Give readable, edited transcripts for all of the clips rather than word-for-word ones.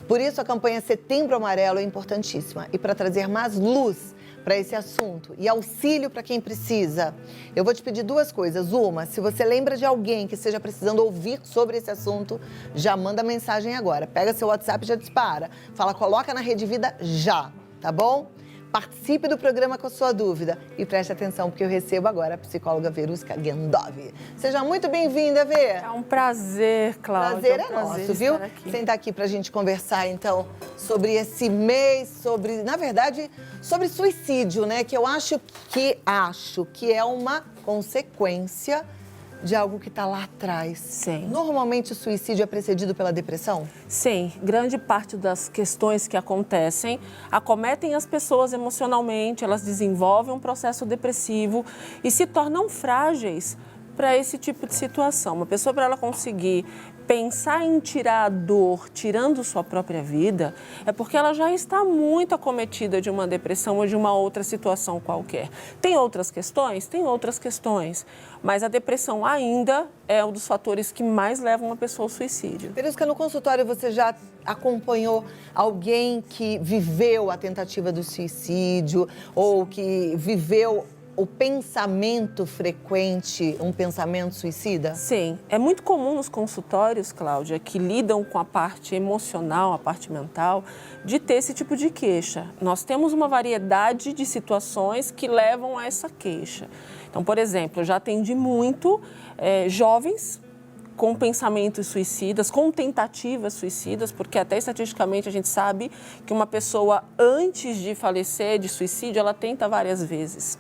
Por isso, a campanha Setembro Amarelo é importantíssima. E para trazer mais luz para esse assunto e auxílio para quem precisa, eu vou te pedir duas coisas. Uma, se você lembra de alguém que esteja precisando ouvir sobre esse assunto, já manda mensagem agora. Pega seu WhatsApp e já dispara. Fala, coloca na Rede Vida já, tá bom? Participe do programa com a sua dúvida e preste atenção, porque eu recebo agora a psicóloga Verusca Gendov. Seja muito bem-vinda, Vê. É um prazer, Cláudia. Prazer é nosso, viu? Sentar aqui pra gente conversar, então, sobre esse mês, na verdade, sobre suicídio, né? Que eu acho que é uma consequência de algo que está lá atrás. Sim. Normalmente o suicídio é precedido pela depressão? Sim, grande parte das questões que acontecem acometem as pessoas emocionalmente, elas desenvolvem um processo depressivo e se tornam frágeis para esse tipo de situação. Uma pessoa, para ela conseguir pensar em tirar a dor, tirando sua própria vida, é porque ela já está muito acometida de uma depressão ou de uma outra situação qualquer. Tem outras questões? Tem outras questões, mas a depressão ainda é um dos fatores que mais levam uma pessoa ao suicídio. Verusca, no consultório você já acompanhou alguém que viveu a tentativa do suicídio ou que viveu o pensamento frequente, um pensamento suicida? Sim, é muito comum nos consultórios, Cláudia, que lidam com a parte emocional, a parte mental, de ter esse tipo de queixa. Nós temos uma variedade de situações que levam a essa queixa. Então, por exemplo, eu já atendi muito jovens com pensamentos suicidas, com tentativas suicidas, porque até estatisticamente a gente sabe que uma pessoa, antes de falecer de suicídio, ela tenta várias vezes.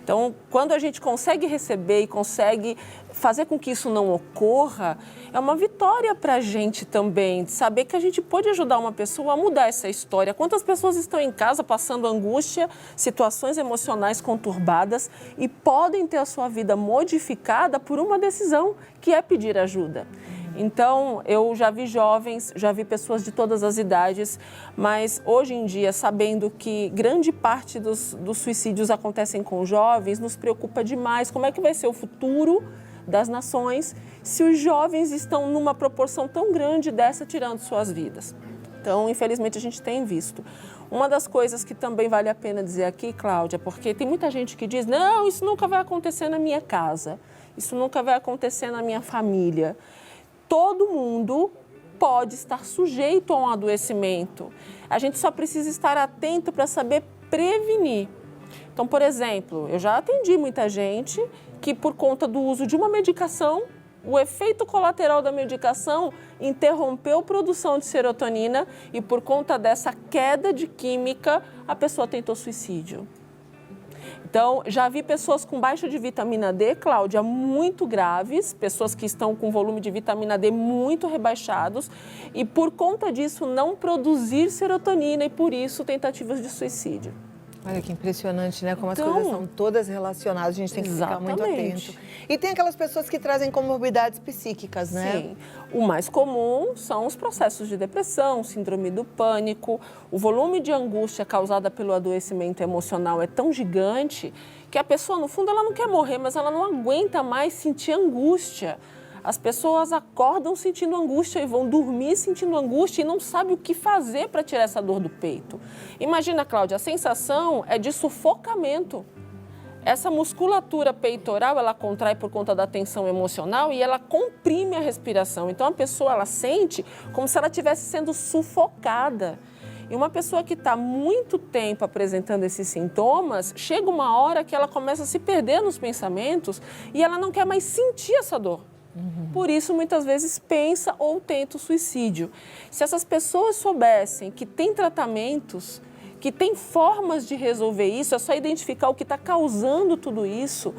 Então, quando a gente consegue receber e consegue fazer com que isso não ocorra, é uma vitória para a gente também, de saber que a gente pode ajudar uma pessoa a mudar essa história. Quantas pessoas estão em casa passando angústia, situações emocionais conturbadas e podem ter a sua vida modificada por uma decisão que é pedir ajuda. Então, eu já vi jovens, já vi pessoas de todas as idades, mas hoje em dia, sabendo que grande parte dos suicídios acontecem com jovens, nos preocupa demais como é que vai ser o futuro das nações se os jovens estão numa proporção tão grande dessa tirando suas vidas. Então, infelizmente, a gente tem visto. Uma das coisas que também vale a pena dizer aqui, Cláudia, porque tem muita gente que diz, não, isso nunca vai acontecer na minha casa, isso nunca vai acontecer na minha família. Todo mundo pode estar sujeito a um adoecimento. A gente só precisa estar atento para saber prevenir. Então, por exemplo, eu já atendi muita gente que, por conta do uso de uma medicação, o efeito colateral da medicação interrompeu a produção de serotonina e, por conta dessa queda de química, a pessoa tentou suicídio. Então, já vi pessoas com baixa de vitamina D, Cláudia, muito graves, pessoas que estão com volume de vitamina D muito rebaixados e, por conta disso, não produzir serotonina e, por isso, tentativas de suicídio. Olha que impressionante, né? Como as coisas são todas relacionadas, a gente tem que ficar muito atento. E tem aquelas pessoas que trazem comorbidades psíquicas, né? Sim. O mais comum são os processos de depressão, síndrome do pânico. O volume de angústia causada pelo adoecimento emocional é tão gigante que a pessoa, no fundo, ela não quer morrer, mas ela não aguenta mais sentir angústia. As pessoas acordam sentindo angústia e vão dormir sentindo angústia e não sabem o que fazer para tirar essa dor do peito. Imagina, Cláudia, a sensação é de sufocamento. Essa musculatura peitoral, ela contrai por conta da tensão emocional e ela comprime a respiração. Então, a pessoa, ela sente como se ela estivesse sendo sufocada. E uma pessoa que está muito tempo apresentando esses sintomas, chega uma hora que ela começa a se perder nos pensamentos e ela não quer mais sentir essa dor. Por isso, muitas vezes, pensa ou tenta o suicídio. Se essas pessoas soubessem que tem tratamentos, que tem formas de resolver isso, é só identificar o que está causando tudo isso.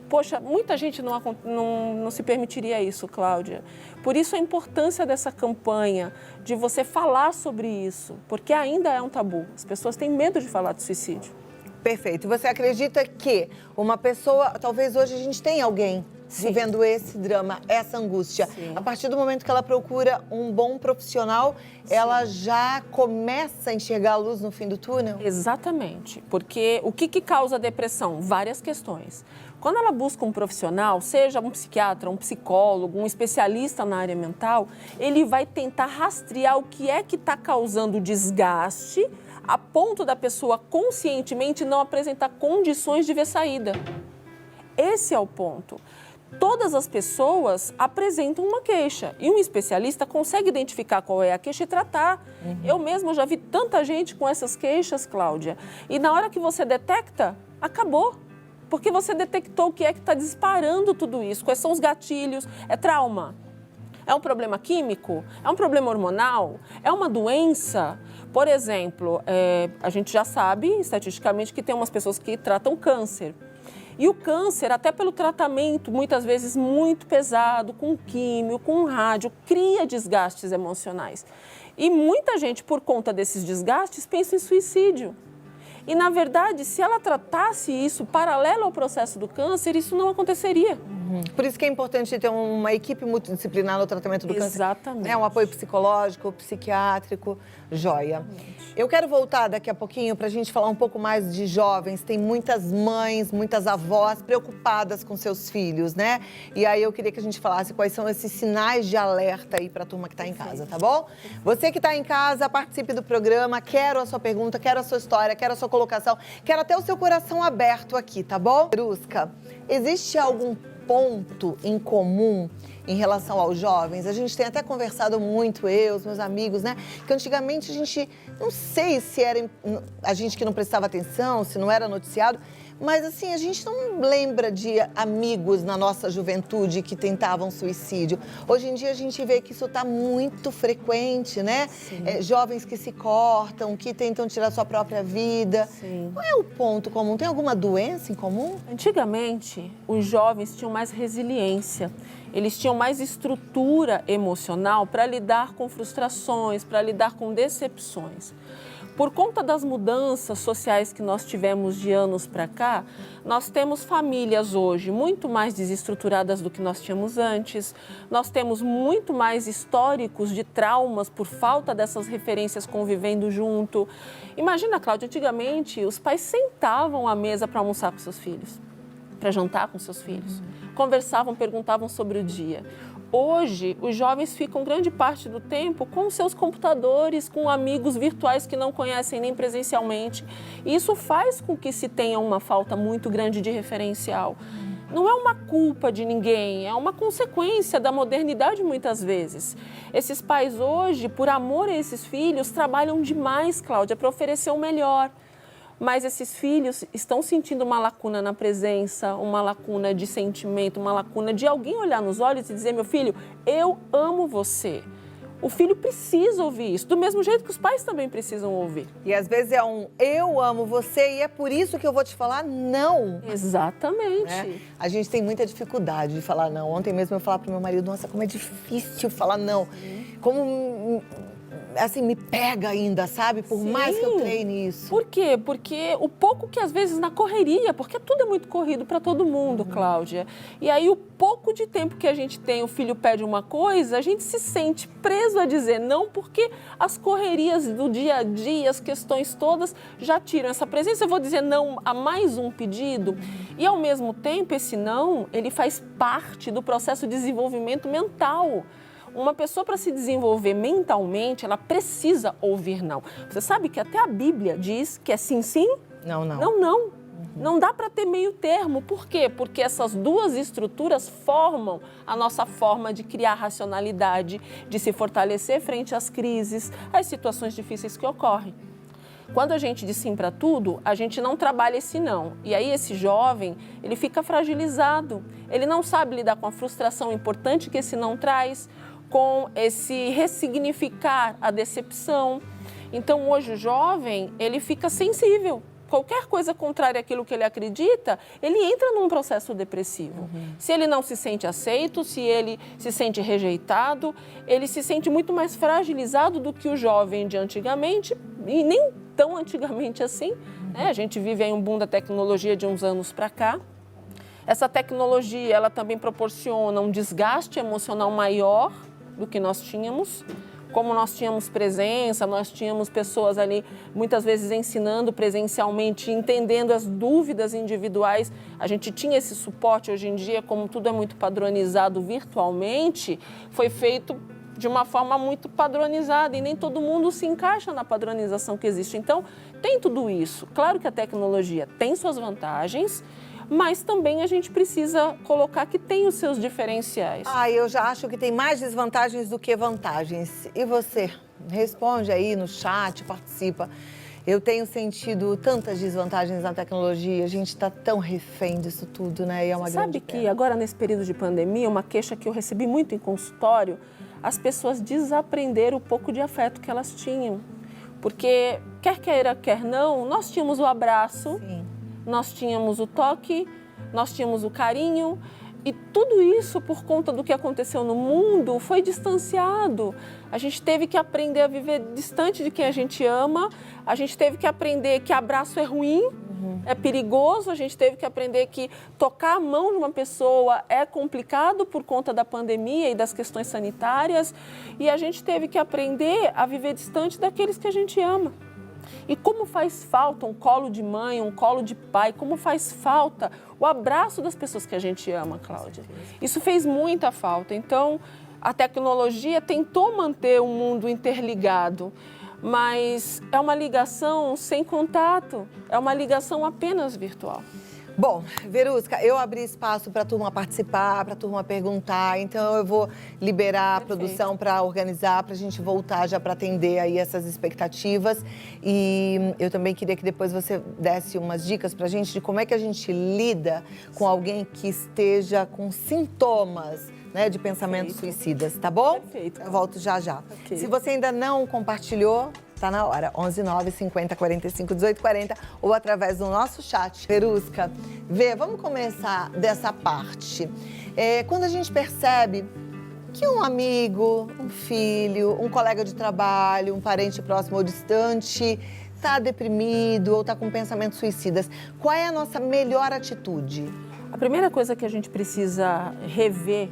Poxa, muita gente não se permitiria isso, Cláudia. Por isso, a importância dessa campanha, de você falar sobre isso, porque ainda é um tabu. As pessoas têm medo de falar de suicídio. Perfeito. Você acredita que uma pessoa, talvez hoje a gente tenha alguém vivendo esse drama, essa angústia. Sim. A partir do momento que ela procura um bom profissional, ela já começa a enxergar a luz no fim do túnel? Exatamente, porque o que causa depressão? Várias questões. Quando ela busca um profissional, seja um psiquiatra, um psicólogo, um especialista na área mental, ele vai tentar rastrear o que é que está causando desgaste a ponto da pessoa conscientemente não apresentar condições de ver saída. Esse é o ponto. Todas as pessoas apresentam uma queixa e um especialista consegue identificar qual é a queixa e tratar. Eu mesma já vi tanta gente com essas queixas, Cláudia, e na hora que você detecta, acabou. Porque você detectou o que é que está disparando tudo isso, quais são os gatilhos, é trauma, é um problema químico, é um problema hormonal, é uma doença. Por exemplo, a gente já sabe, estatisticamente, que tem umas pessoas que tratam câncer. E o câncer, até pelo tratamento, muitas vezes muito pesado, com químio, com rádio, cria desgastes emocionais. E muita gente, por conta desses desgastes, pensa em suicídio. E, na verdade, se ela tratasse isso paralelo ao processo do câncer, isso não aconteceria. Por isso que é importante ter uma equipe multidisciplinar no tratamento do câncer. Exatamente. Um apoio psicológico, psiquiátrico, joia. Eu quero voltar daqui a pouquinho para a gente falar um pouco mais de jovens. Tem muitas mães, muitas avós preocupadas com seus filhos, né? E aí eu queria que a gente falasse quais são esses sinais de alerta aí para a turma que está em casa, tá bom? Você que está em casa, participe do programa. Quero a sua pergunta, quero a sua história, quero a sua colocação, quero até o seu coração aberto aqui, tá bom? Verusca, existe algum ponto em comum em relação aos jovens? A gente tem até conversado muito, eu, os meus amigos, né? Que antigamente a gente, não sei se era a gente que não prestava atenção, se não era noticiado, mas assim, a gente não lembra de amigos na nossa juventude que tentavam suicídio. Hoje em dia a gente vê que isso está muito frequente, né? Jovens que se cortam, que tentam tirar sua própria vida. Sim. Qual é o ponto comum? Tem alguma doença em comum? Antigamente, os jovens tinham mais resiliência, eles tinham mais estrutura emocional para lidar com frustrações, para lidar com decepções. Por conta das mudanças sociais que nós tivemos de anos para cá, nós temos famílias hoje muito mais desestruturadas do que nós tínhamos antes, nós temos muito mais históricos de traumas por falta dessas referências convivendo junto. Imagina, Cláudia, antigamente os pais sentavam à mesa para almoçar com seus filhos, para jantar com seus filhos, conversavam, perguntavam sobre o dia. Hoje, os jovens ficam grande parte do tempo com seus computadores, com amigos virtuais que não conhecem nem presencialmente. E isso faz com que se tenha uma falta muito grande de referencial. Não é uma culpa de ninguém, é uma consequência da modernidade muitas vezes. Esses pais hoje, por amor a esses filhos, trabalham demais, Cláudia, para oferecer o melhor. Mas esses filhos estão sentindo uma lacuna na presença, uma lacuna de sentimento, uma lacuna de alguém olhar nos olhos e dizer: meu filho, eu amo você. O filho precisa ouvir isso, do mesmo jeito que os pais também precisam ouvir. E às vezes é um eu amo você e é por isso que eu vou te falar não. Exatamente. Né? A gente tem muita dificuldade de falar não. Ontem mesmo eu falava pro meu marido: nossa, como é difícil falar não. Como... assim, me pega ainda, sabe? Por Sim. mais que eu treine isso. Por quê? Porque o pouco que às vezes na correria, porque tudo é muito corrido para todo mundo, Cláudia. E aí o pouco de tempo que a gente tem, o filho pede uma coisa, a gente se sente preso a dizer não, porque as correrias do dia a dia, as questões todas já tiram essa presença. Eu vou dizer não a mais um pedido. E ao mesmo tempo, esse não, ele faz parte do processo de desenvolvimento mental. Uma pessoa, para se desenvolver mentalmente, ela precisa ouvir não. Você sabe que até a Bíblia diz que é sim, sim, não, não. Não, não. Não dá para ter meio termo. Por quê? Porque essas duas estruturas formam a nossa forma de criar racionalidade, de se fortalecer frente às crises, às situações difíceis que ocorrem. Quando a gente diz sim para tudo, a gente não trabalha esse não. E aí esse jovem, ele fica fragilizado. Ele não sabe lidar com a frustração importante que esse não traz, com esse ressignificar a decepção. Então, hoje o jovem, ele fica sensível. Qualquer coisa contrária àquilo que ele acredita, ele entra num processo depressivo. Se ele não se sente aceito, se ele se sente rejeitado, ele se sente muito mais fragilizado do que o jovem de antigamente, e nem tão antigamente assim. Né? A gente vive aí um boom da tecnologia de uns anos para cá. Essa tecnologia, ela também proporciona um desgaste emocional maior do que nós tínhamos, como nós tínhamos presença, nós tínhamos pessoas ali muitas vezes ensinando presencialmente, entendendo as dúvidas individuais, a gente tinha esse suporte. Hoje em dia, como tudo é muito padronizado virtualmente, foi feito de uma forma muito padronizada e nem todo mundo se encaixa na padronização que existe. Então, tem tudo isso. Claro que a tecnologia tem suas vantagens, mas também a gente precisa colocar que tem os seus diferenciais. Eu já acho que tem mais desvantagens do que vantagens. E você? Responde aí no chat, participa. Eu tenho sentido tantas desvantagens na tecnologia, a gente está tão refém disso tudo, né? E é uma grande pena. Sabe que agora, nesse período de pandemia, uma queixa que eu recebi muito em consultório, as pessoas desaprenderam o pouco de afeto que elas tinham. Porque, quer queira, quer não, nós tínhamos o abraço, Sim. Nós tínhamos o toque, nós tínhamos o carinho, e tudo isso, por conta do que aconteceu no mundo, foi distanciado. A gente teve que aprender a viver distante de quem a gente ama, a gente teve que aprender que abraço é ruim, é perigoso, a gente teve que aprender que tocar a mão de uma pessoa é complicado por conta da pandemia e das questões sanitárias, e a gente teve que aprender a viver distante daqueles que a gente ama. E como faz falta um colo de mãe, um colo de pai, como faz falta o abraço das pessoas que a gente ama, Cláudia. Isso fez muita falta. Então, a tecnologia tentou manter o mundo interligado, mas é uma ligação sem contato, é uma ligação apenas virtual. Bom, Verusca, eu abri espaço para a turma participar, para a turma perguntar, então eu vou liberar a produção para organizar, para a gente voltar já para atender aí essas expectativas. E eu também queria que depois você desse umas dicas para a gente de como é que a gente lida com alguém que esteja com sintomas, né, de pensamentos suicidas, tá bom? Perfeito. Eu volto já já. Okay. Se você ainda não compartilhou, tá na hora, 11 9 50 45 18 40 ou através do nosso chat. Verusca, vamos começar dessa parte. Quando a gente percebe que um amigo, um filho, um colega de trabalho, um parente próximo ou distante está deprimido ou está com pensamentos suicidas, qual é a nossa melhor atitude? A primeira coisa que a gente precisa rever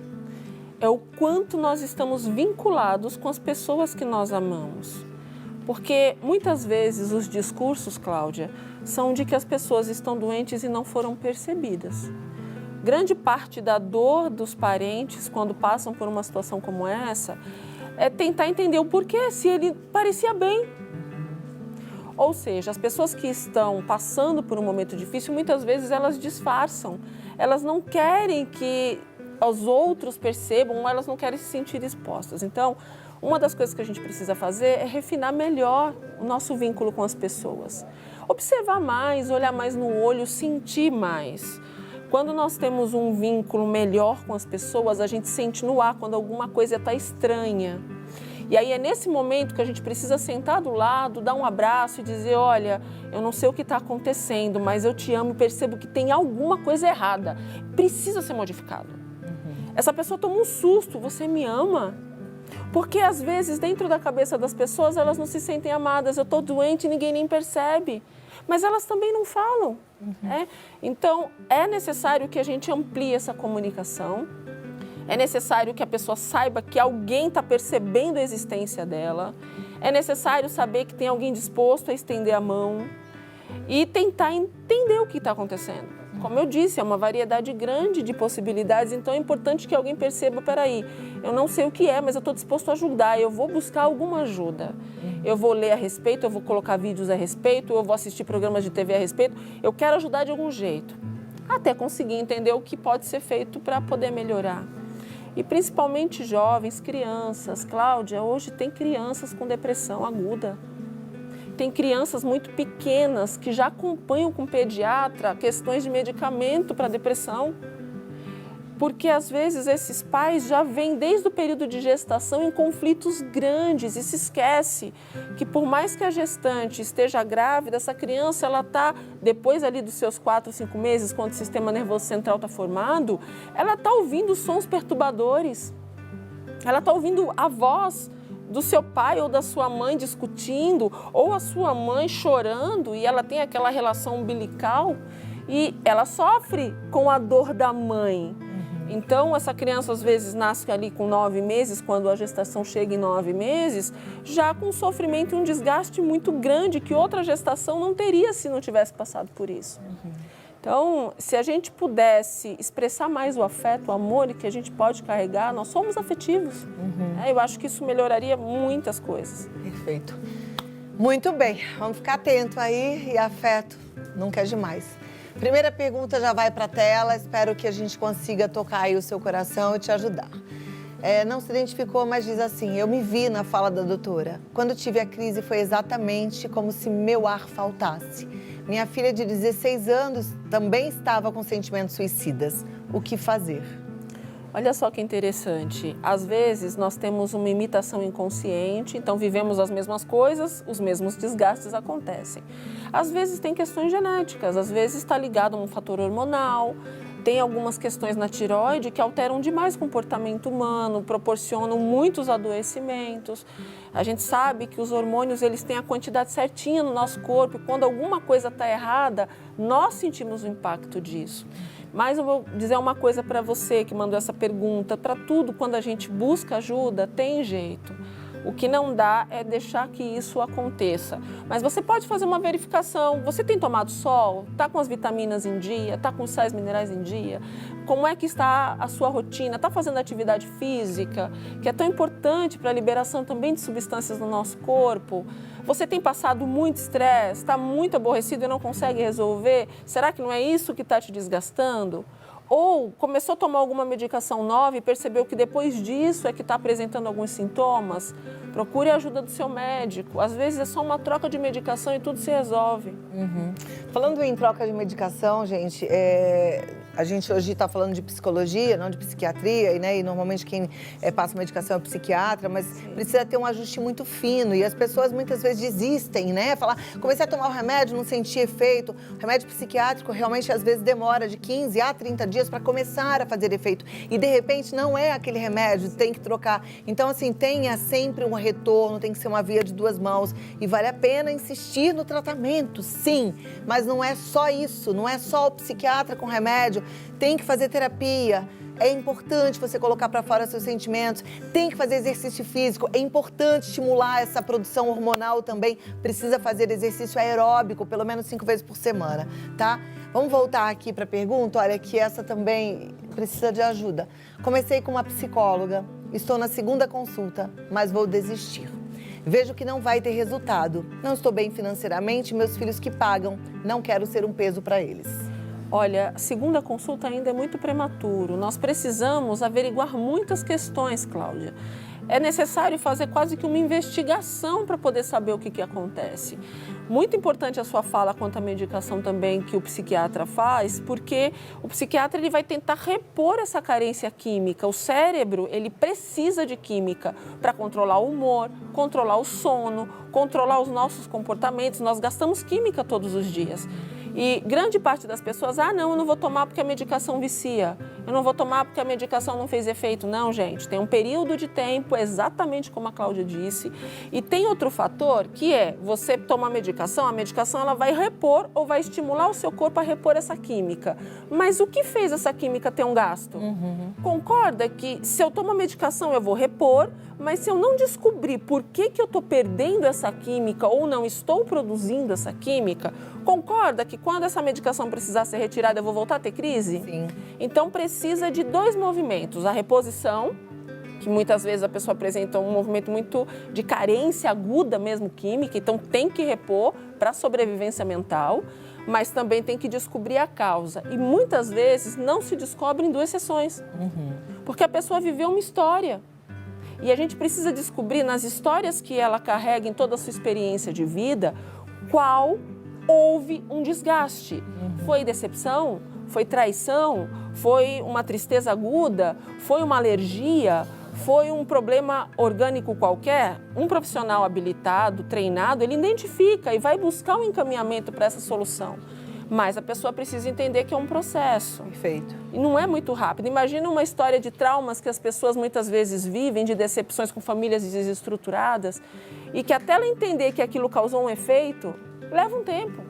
é o quanto nós estamos vinculados com as pessoas que nós amamos. Porque muitas vezes os discursos, Cláudia, são de que as pessoas estão doentes e não foram percebidas. Grande parte da dor dos parentes, quando passam por uma situação como essa, é tentar entender o porquê, se ele parecia bem. Ou seja, as pessoas que estão passando por um momento difícil, muitas vezes elas disfarçam. Elas não querem que os outros percebam, elas não querem se sentir expostas. Então, uma das coisas que a gente precisa fazer é refinar melhor o nosso vínculo com as pessoas. Observar mais, olhar mais no olho, sentir mais. Quando nós temos um vínculo melhor com as pessoas, a gente sente no ar quando alguma coisa está estranha. E aí é nesse momento que a gente precisa sentar do lado, dar um abraço e dizer, olha, eu não sei o que está acontecendo, mas eu te amo e percebo que tem alguma coisa errada. Precisa ser modificado. Essa pessoa toma um susto, você me ama? Porque às vezes dentro da cabeça das pessoas elas não se sentem amadas, eu estou doente e ninguém nem percebe. Mas elas também não falam. Então é necessário que a gente amplie essa comunicação, é necessário que a pessoa saiba que alguém está percebendo a existência dela, é necessário saber que tem alguém disposto a estender a mão e tentar entender o que está acontecendo. Como eu disse, é uma variedade grande de possibilidades, então é importante que alguém perceba, peraí, eu não sei o que é, mas eu estou disposto a ajudar, eu vou buscar alguma ajuda. Eu vou ler a respeito, eu vou colocar vídeos a respeito, eu vou assistir programas de TV a respeito, eu quero ajudar de algum jeito, até conseguir entender o que pode ser feito para poder melhorar. E principalmente jovens, crianças. Cláudia, hoje tem crianças com depressão aguda. Tem crianças muito pequenas que já acompanham com o pediatra questões de medicamento para depressão. Porque às vezes esses pais já vêm desde o período de gestação em conflitos grandes e se esquece que por mais que a gestante esteja grávida, essa criança ela está, depois ali dos seus 4, 5 meses, quando o sistema nervoso central está formado, ela está ouvindo sons perturbadores, ela está ouvindo a voz do seu pai ou da sua mãe discutindo, ou a sua mãe chorando e ela tem aquela relação umbilical e ela sofre com a dor da mãe. Então, essa criança às vezes nasce ali com 9 meses, quando a gestação chega em 9 meses, já com um sofrimento e um desgaste muito grande que outra gestação não teria se não tivesse passado por isso. Então, se a gente pudesse expressar mais o afeto, o amor que a gente pode carregar, nós somos afetivos. Eu acho que isso melhoraria muitas coisas. Perfeito. Muito bem, vamos ficar atento aí e afeto nunca é demais. Primeira pergunta já vai para a tela, espero que a gente consiga tocar aí o seu coração e te ajudar. Não se identificou, mas diz assim: eu me vi na fala da doutora. Quando tive a crise foi exatamente como se meu ar faltasse. Minha filha de 16 anos também estava com sentimentos suicidas. O que fazer? Olha só que interessante. Às vezes nós temos uma imitação inconsciente, então vivemos as mesmas coisas, os mesmos desgastes acontecem. Às vezes tem questões genéticas, às vezes está ligado a um fator hormonal. Tem algumas questões na tireoide que alteram demais o comportamento humano, proporcionam muitos adoecimentos. A gente sabe que os hormônios eles têm a quantidade certinha no nosso corpo e quando alguma coisa está errada, nós sentimos o impacto disso. Mas eu vou dizer uma coisa para você que mandou essa pergunta. Para tudo, quando a gente busca ajuda, tem jeito. O que não dá é deixar que isso aconteça. Mas você pode fazer uma verificação. Você tem tomado sol? Está com as vitaminas em dia? Está com os sais minerais em dia? Como é que está a sua rotina? Está fazendo atividade física? Que é tão importante para a liberação também de substâncias no nosso corpo. Você tem passado muito estresse? Está muito aborrecido e não consegue resolver? Será que não é isso que está te desgastando? Ou começou a tomar alguma medicação nova e percebeu que depois disso é que está apresentando alguns sintomas? Procure a ajuda do seu médico. Às vezes é só uma troca de medicação e tudo se resolve. Falando em troca de medicação, gente, a gente hoje está falando de psicologia, não de psiquiatria, né? E normalmente quem passa medicação é o psiquiatra, mas precisa ter um ajuste muito fino. E as pessoas muitas vezes desistem, né? Falar, comecei a tomar o remédio, não senti efeito. O remédio psiquiátrico realmente às vezes demora de 15 a 30 dias para começar a fazer efeito. E de repente não é aquele remédio, tem que trocar. Então, assim, tenha sempre um retorno, tem que ser uma via de duas mãos. E vale a pena insistir no tratamento, sim. Mas não é só isso, não é só o psiquiatra com remédio. Tem que fazer terapia. É importante você colocar para fora seus sentimentos. Tem que fazer exercício físico. É importante estimular essa produção hormonal também. Precisa fazer exercício aeróbico, pelo menos 5 vezes por semana, tá? Vamos voltar aqui para a pergunta. Olha, que essa também precisa de ajuda. Comecei com uma psicóloga. Estou na 2ª consulta, mas vou desistir. Vejo que não vai ter resultado. Não estou bem financeiramente, meus filhos que pagam. Não quero ser um peso para eles. Olha, a 2ª consulta ainda é muito prematuro. Nós precisamos averiguar muitas questões, Cláudia. É necessário fazer quase que uma investigação para poder saber o que acontece. Muito importante a sua fala quanto à medicação também que o psiquiatra faz, porque o psiquiatra ele vai tentar repor essa carência química. O cérebro, ele precisa de química para controlar o humor, controlar o sono, controlar os nossos comportamentos. Nós gastamos química todos os dias. E grande parte das pessoas, não, eu não vou tomar porque a medicação vicia. Eu não vou tomar porque a medicação não fez efeito. Não, gente, tem um período de tempo, exatamente como a Cláudia disse. E tem outro fator que é, você toma a medicação ela vai repor ou vai estimular o seu corpo a repor essa química. Mas o que fez essa química ter um gasto? Concorda que se eu tomo a medicação eu vou repor, mas se eu não descobrir por que eu estou perdendo essa química ou não estou produzindo essa química, concorda que quando essa medicação precisar ser retirada eu vou voltar a ter crise? Sim. Então precisa de 2 movimentos, a reposição, que muitas vezes a pessoa apresenta um movimento muito de carência aguda mesmo química, então tem que repor para a sobrevivência mental, mas também tem que descobrir a causa. E muitas vezes não se descobre em 2 sessões, porque a pessoa viveu uma história. E a gente precisa descobrir nas histórias que ela carrega em toda a sua experiência de vida, qual houve um desgaste. Foi decepção? Foi traição? Foi uma tristeza aguda? Foi uma alergia? Foi um problema orgânico qualquer? Um profissional habilitado, treinado, ele identifica e vai buscar um encaminhamento para essa solução. Mas a pessoa precisa entender que é um processo. Perfeito. E não é muito rápido. Imagina uma história de traumas que as pessoas muitas vezes vivem, de decepções com famílias desestruturadas, e que até ela entender que aquilo causou um efeito, leva um tempo.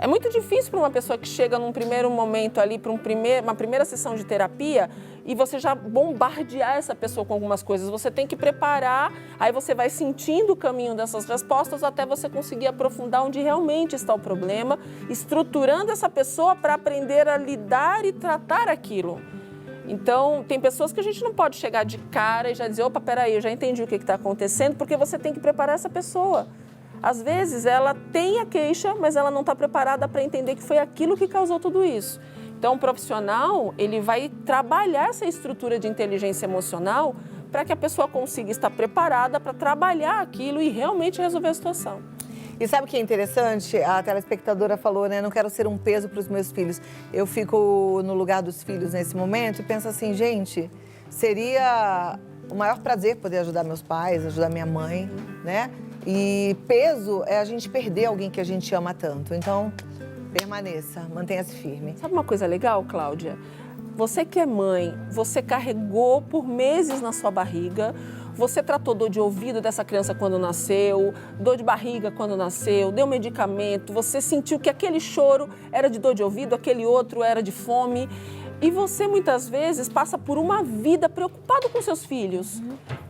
É muito difícil para uma pessoa que chega num primeiro momento ali, para uma primeira sessão de terapia, e você já bombardear essa pessoa com algumas coisas. Você tem que preparar, aí você vai sentindo o caminho dessas respostas até você conseguir aprofundar onde realmente está o problema, estruturando essa pessoa para aprender a lidar e tratar aquilo. Então, tem pessoas que a gente não pode chegar de cara e já dizer, opa, peraí, eu já entendi o que está acontecendo, porque você tem que preparar essa pessoa. Às vezes, ela tem a queixa, mas ela não está preparada para entender que foi aquilo que causou tudo isso. Então, o profissional, ele vai trabalhar essa estrutura de inteligência emocional para que a pessoa consiga estar preparada para trabalhar aquilo e realmente resolver a situação. E sabe o que é interessante? A telespectadora falou, né? Não quero ser um peso para os meus filhos. Eu fico no lugar dos filhos nesse momento e penso assim, gente, seria o maior prazer poder ajudar meus pais, ajudar minha mãe, né? E peso é a gente perder alguém que a gente ama tanto. Então, permaneça, mantenha-se firme. Sabe uma coisa legal, Cláudia? Você que é mãe, você carregou por meses na sua barriga, você tratou dor de ouvido dessa criança quando nasceu, dor de barriga quando nasceu, deu medicamento, você sentiu que aquele choro era de dor de ouvido, aquele outro era de fome. E você, muitas vezes, passa por uma vida preocupado com seus filhos.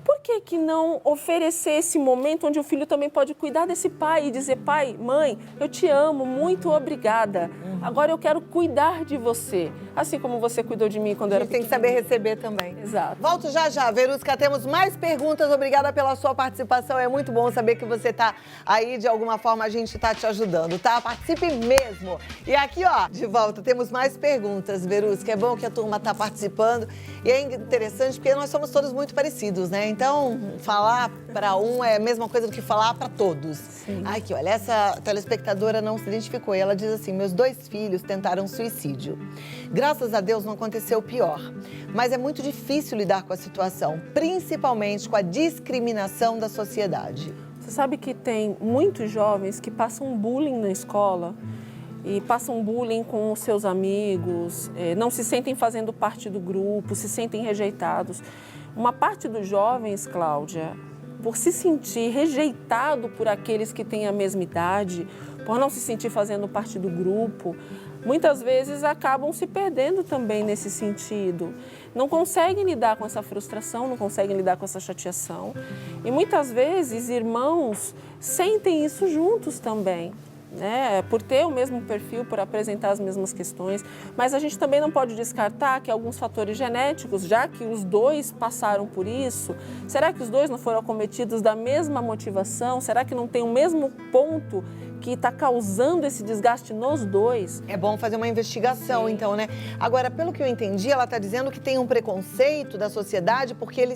Por que não oferecer esse momento onde o filho também pode cuidar desse pai e dizer, pai, mãe, eu te amo, muito obrigada. Agora eu quero cuidar de você, assim como você cuidou de mim quando eu era pequena. Tem que saber receber também. Exato. Volto já já. Verusca, temos mais perguntas. Obrigada pela sua participação. É muito bom saber que você tá aí, de alguma forma a gente tá te ajudando, tá? Participe mesmo. E aqui, ó, de volta, temos mais perguntas, Verusca. É bom que a turma tá participando. E é interessante porque nós somos todos muito parecidos, né? Então, falar para um é a mesma coisa do que falar para todos. Sim. Aqui, olha, essa telespectadora não se identificou e ela diz assim, meus 2 filhos tentaram suicídio. Graças a Deus não aconteceu o pior, mas é muito difícil lidar com a situação, principalmente com a discriminação da sociedade. Você sabe que tem muitos jovens que passam bullying na escola e passam bullying com os seus amigos, não se sentem fazendo parte do grupo, se sentem rejeitados. Uma parte dos jovens, Cláudia, por se sentir rejeitado por aqueles que têm a mesma idade, por não se sentir fazendo parte do grupo, muitas vezes acabam se perdendo também nesse sentido. Não conseguem lidar com essa frustração, não conseguem lidar com essa chateação. E muitas vezes irmãos sentem isso juntos também, né? Por ter o mesmo perfil, por apresentar as mesmas questões. Mas a gente também não pode descartar que alguns fatores genéticos, já que os 2 passaram por isso, será que os 2 não foram acometidos da mesma motivação? Será que não tem o mesmo ponto que está causando esse desgaste nos 2? É bom fazer uma investigação, então, né? Agora, pelo que eu entendi, ela está dizendo que tem um preconceito da sociedade porque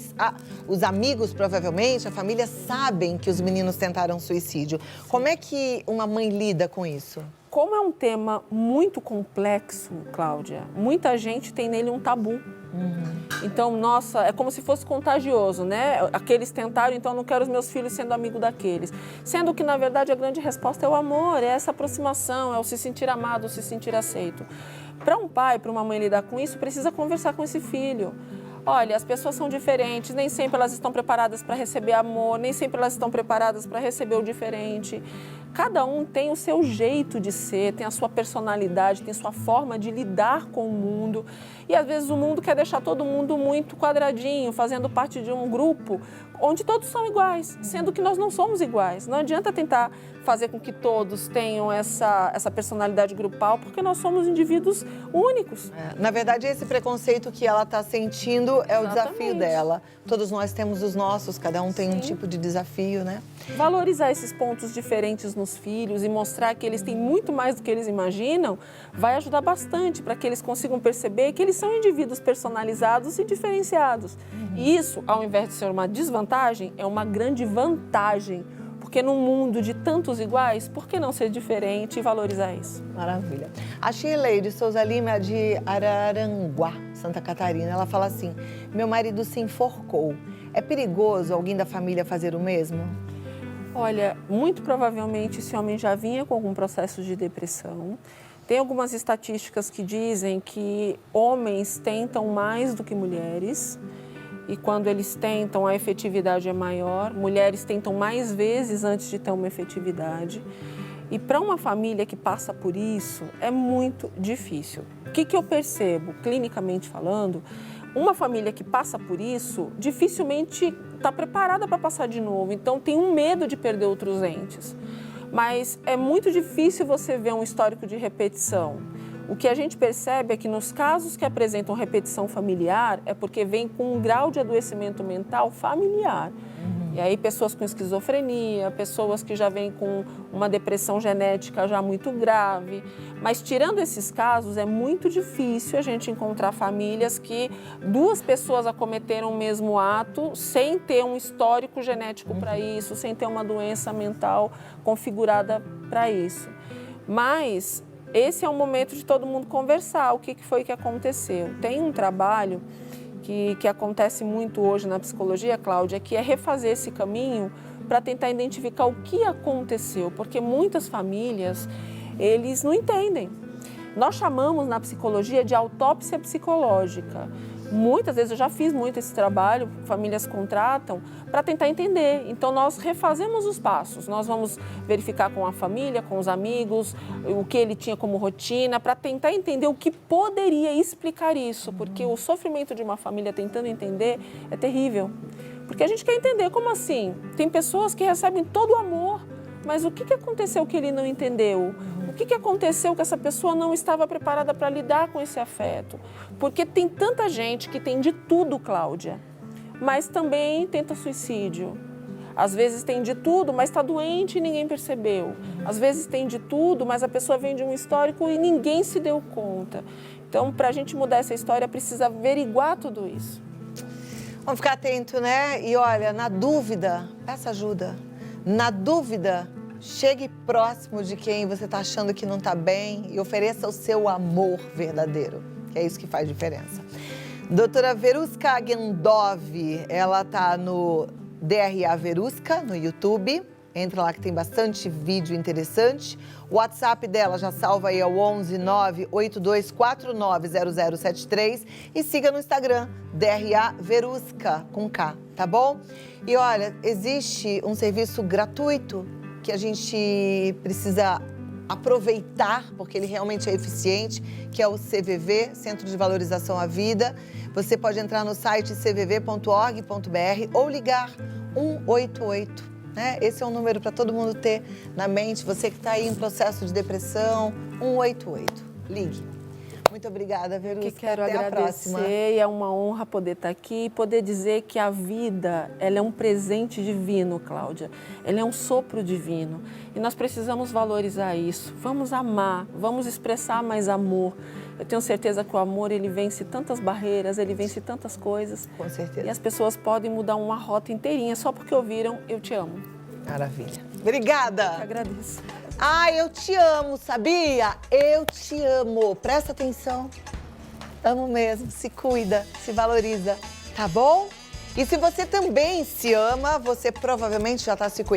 os amigos, provavelmente, a família, sabem que os meninos tentaram suicídio. Como é que uma mãe lida com isso? Como é um tema muito complexo, Cláudia, muita gente tem nele um tabu. Então, nossa, é como se fosse contagioso, né? Aqueles tentaram, então eu não quero os meus filhos sendo amigo daqueles. Sendo que, na verdade, a grande resposta é o amor, é essa aproximação, é o se sentir amado, o se sentir aceito. Para um pai, para uma mãe lidar com isso, precisa conversar com esse filho. Olha, as pessoas são diferentes, nem sempre elas estão preparadas para receber amor, nem sempre elas estão preparadas para receber o diferente. Cada um tem o seu jeito de ser, tem a sua personalidade, tem a sua forma de lidar com o mundo. E às vezes o mundo quer deixar todo mundo muito quadradinho, fazendo parte de um grupo onde todos são iguais, sendo que nós não somos iguais. Não adianta tentar fazer com que todos tenham essa personalidade grupal, porque nós somos indivíduos únicos. Na verdade, esse preconceito que ela está sentindo é o desafio dela. Todos nós temos os nossos, cada um tem um tipo de desafio, né? Valorizar esses pontos diferentes nos filhos e mostrar que eles têm muito mais do que eles imaginam vai ajudar bastante para que eles consigam perceber que eles são indivíduos personalizados e diferenciados. E isso, ao invés de ser uma desvantagem, é uma grande vantagem. Porque num mundo de tantos iguais, por que não ser diferente e valorizar isso? Maravilha. A Shirley Souza Lima, de Araranguá, Santa Catarina, ela fala assim, meu marido se enforcou. É perigoso alguém da família fazer o mesmo? Olha, muito provavelmente esse homem já vinha com algum processo de depressão. Tem algumas estatísticas que dizem que homens tentam mais do que mulheres. E quando eles tentam, a efetividade é maior. Mulheres tentam mais vezes antes de ter uma efetividade. E para uma família que passa por isso, é muito difícil. O que eu percebo, clinicamente falando? Uma família que passa por isso, dificilmente está preparada para passar de novo. Então, tem um medo de perder outros entes. Mas é muito difícil você ver um histórico de repetição. O que a gente percebe é que nos casos que apresentam repetição familiar, é porque vem com um grau de adoecimento mental familiar. E aí pessoas com esquizofrenia, pessoas que já vêm com uma depressão genética já muito grave. Mas tirando esses casos, é muito difícil a gente encontrar famílias que duas pessoas acometeram o mesmo ato sem ter um histórico genético para isso, sem ter uma doença mental configurada para isso. Mas esse é o momento de todo mundo conversar, o que foi que aconteceu. Tem um trabalho que acontece muito hoje na psicologia, Cláudia, que é refazer esse caminho para tentar identificar o que aconteceu, porque muitas famílias, eles não entendem. Nós chamamos na psicologia de autópsia psicológica. Muitas vezes, eu já fiz muito esse trabalho, famílias contratam, para tentar entender. Então, nós refazemos os passos. Nós vamos verificar com a família, com os amigos, o que ele tinha como rotina, para tentar entender o que poderia explicar isso. Porque o sofrimento de uma família tentando entender é terrível. Porque a gente quer entender como assim. Tem pessoas que recebem todo o amor, mas o que aconteceu que ele não entendeu? O que aconteceu que essa pessoa não estava preparada para lidar com esse afeto? Porque tem tanta gente que tem de tudo, Cláudia, mas também tenta suicídio. Às vezes tem de tudo, mas está doente e ninguém percebeu. Às vezes tem de tudo, mas a pessoa vem de um histórico e ninguém se deu conta. Então, para a gente mudar essa história, precisa averiguar tudo isso. Vamos ficar atento, né? E olha, na dúvida, peça ajuda. Na dúvida, chegue próximo de quem você está achando que não está bem e ofereça o seu amor verdadeiro, que é isso que faz diferença. Doutora Veruska Agendov, ela está no DRA Veruska, no YouTube. Entra lá que tem bastante vídeo interessante. O WhatsApp dela já salva aí ao 11 98249 0073 e siga no Instagram, DRA Veruska, com K, tá bom? E olha, existe um serviço gratuito que a gente precisa aproveitar, porque ele realmente é eficiente, que é o CVV, Centro de Valorização à Vida. Você pode entrar no site cvv.org.br ou ligar 188. Esse é um número para todo mundo ter na mente. Você que está aí em processo de depressão, 188. Ligue. Muito obrigada, Veruska. Que quero até agradecer, a próxima. E é uma honra poder estar aqui e poder dizer que a vida, ela é um presente divino, Cláudia. Ela é um sopro divino e nós precisamos valorizar isso. Vamos amar, vamos expressar mais amor. Eu tenho certeza que o amor, ele vence tantas barreiras, ele vence tantas coisas. Com certeza. E as pessoas podem mudar uma rota inteirinha só porque ouviram eu te amo. Maravilha. Obrigada. Eu agradeço. Eu te amo, sabia? Eu te amo. Presta atenção. Amo mesmo. Se cuida, se valoriza, tá bom? E se você também se ama, você provavelmente já está se cuidando.